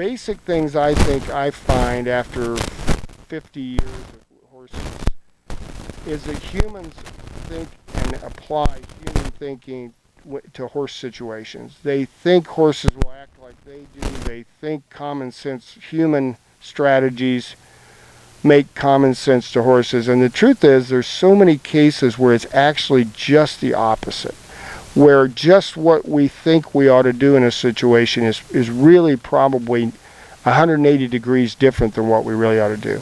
basic things I think I find after 50 years of horses is that humans think and apply human thinking to horse situations. They think horses will act like they do. They think common sense human strategies make common sense to horses. And the truth is, there's so many cases where it's actually just the opposite, where just what we think we ought to do in a situation is really probably 180 degrees different than what we really ought to do.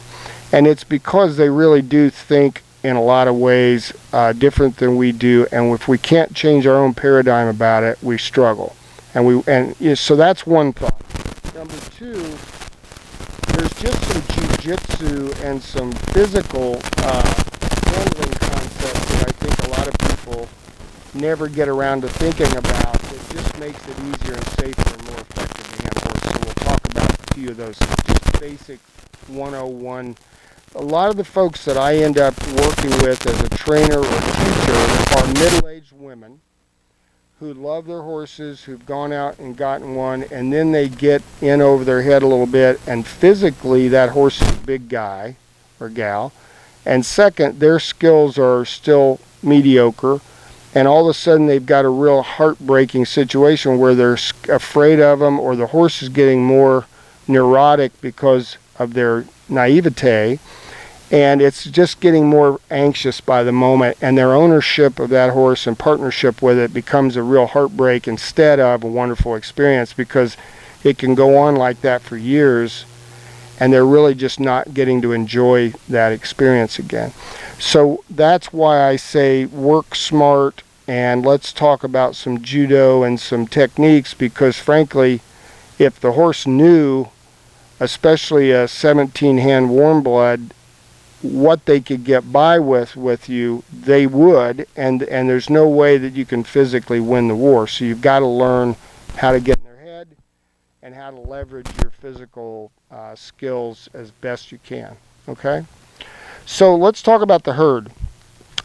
And it's because they really do think in a lot of ways different than we do, and if we can't change our own paradigm about it, we struggle. So that's one thought. Number two, there's just some jiu-jitsu and some physical handling concepts that I think a lot of people never get around to thinking about that just makes it easier and safer and more effective to handle horses. So we'll talk about a few of those, just basic 101. A lot of the folks that I end up working with as a trainer or teacher are middle-aged women who love their horses, who've gone out and gotten one, and then they get in over their head a little bit, and physically that horse is a big guy or gal, and second, their skills are still mediocre, and all of a sudden they've got a real heartbreaking situation where they're afraid of them, or the horse is getting more neurotic because of their naivete, and it's just getting more anxious by the moment, and their ownership of that horse and partnership with it becomes a real heartbreak instead of a wonderful experience, because it can go on like that for years and they're really just not getting to enjoy that experience again. So that's why I say work smart, and let's talk about some judo and some techniques, because frankly, if the horse knew, especially a 17-hand warm blood, what they could get by with you, they would, and there's no way that you can physically win the war. So you've got to learn how to get in their head and how to leverage your physical skills as best you can. Okay? So let's talk about the herd.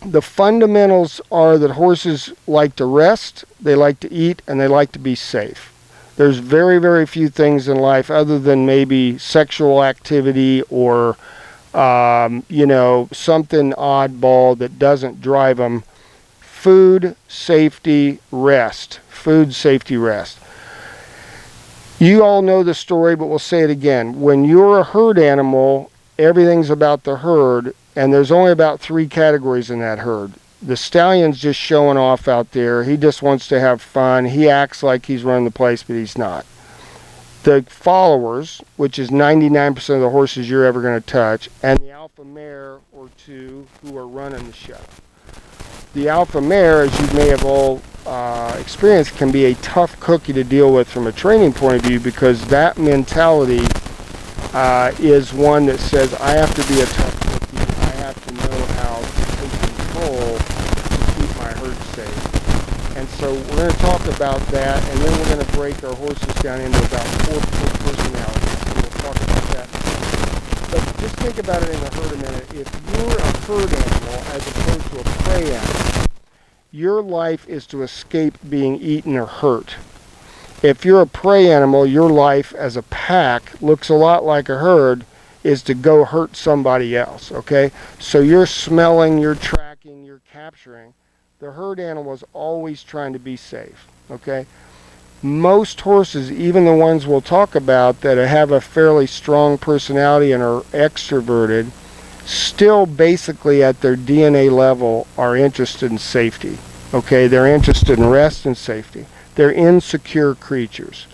The fundamentals are that horses like to rest, they like to eat, and they like to be safe. There's very, very few things in life other than maybe sexual activity or something oddball that doesn't drive them. Food, safety, rest. Food, safety, rest. You all know the story, but we'll say it again. When you're a herd animal, everything's about the herd, and there's only about 3 categories in that herd. The stallion's just showing off out there. He just wants to have fun. He acts like he's running the place, but he's not. The followers, which is 99% of the horses you're ever going to touch, and the alpha mare or two who are running the show. The alpha mare, as you may have all experienced, can be a tough cookie to deal with from a training point of view, because that mentality is one that says, I have to be a tough cookie. I have to know how to take control to keep my herd safe. And so we're going to talk about that, and then we're going to break our horses down into about 4 personalities, and we'll talk about that. But just think about it in the herd a minute. If you're a herd animal as opposed to a prey animal, your life is to escape being eaten or hurt. If you're a prey animal, your life as a pack looks a lot like a herd, is to go hurt somebody else, okay? So you're smelling, you're tracking, you're capturing. The herd animal is always trying to be safe, okay? Most horses, even the ones we'll talk about that have a fairly strong personality and are extroverted, still basically at their DNA level are interested in safety, okay? They're interested in rest and safety. They're insecure creatures.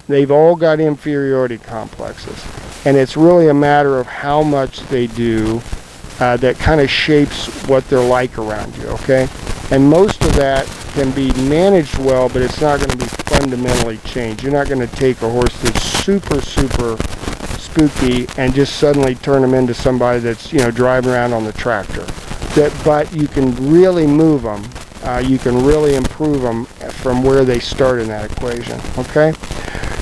They've all got inferiority complexes, and it's really a matter of how much they do that kind of shapes what they're like around you, okay? And most of that can be managed well, but it's not going to be fundamentally changed. You're not going to take a horse that's super, super spooky and just suddenly turn them into somebody that's, driving around on the tractor. But you can really move them. You can really improve them from where they start in that equation, okay?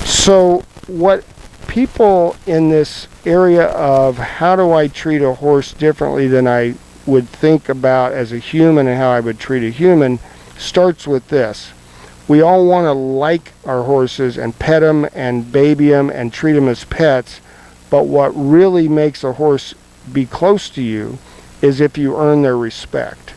So what people in this area of how do I treat a horse differently than I would think about as a human and how I would treat a human starts with this. We all want to like our horses and pet them and baby them and treat them as pets, but what really makes a horse be close to you is if you earn their respect.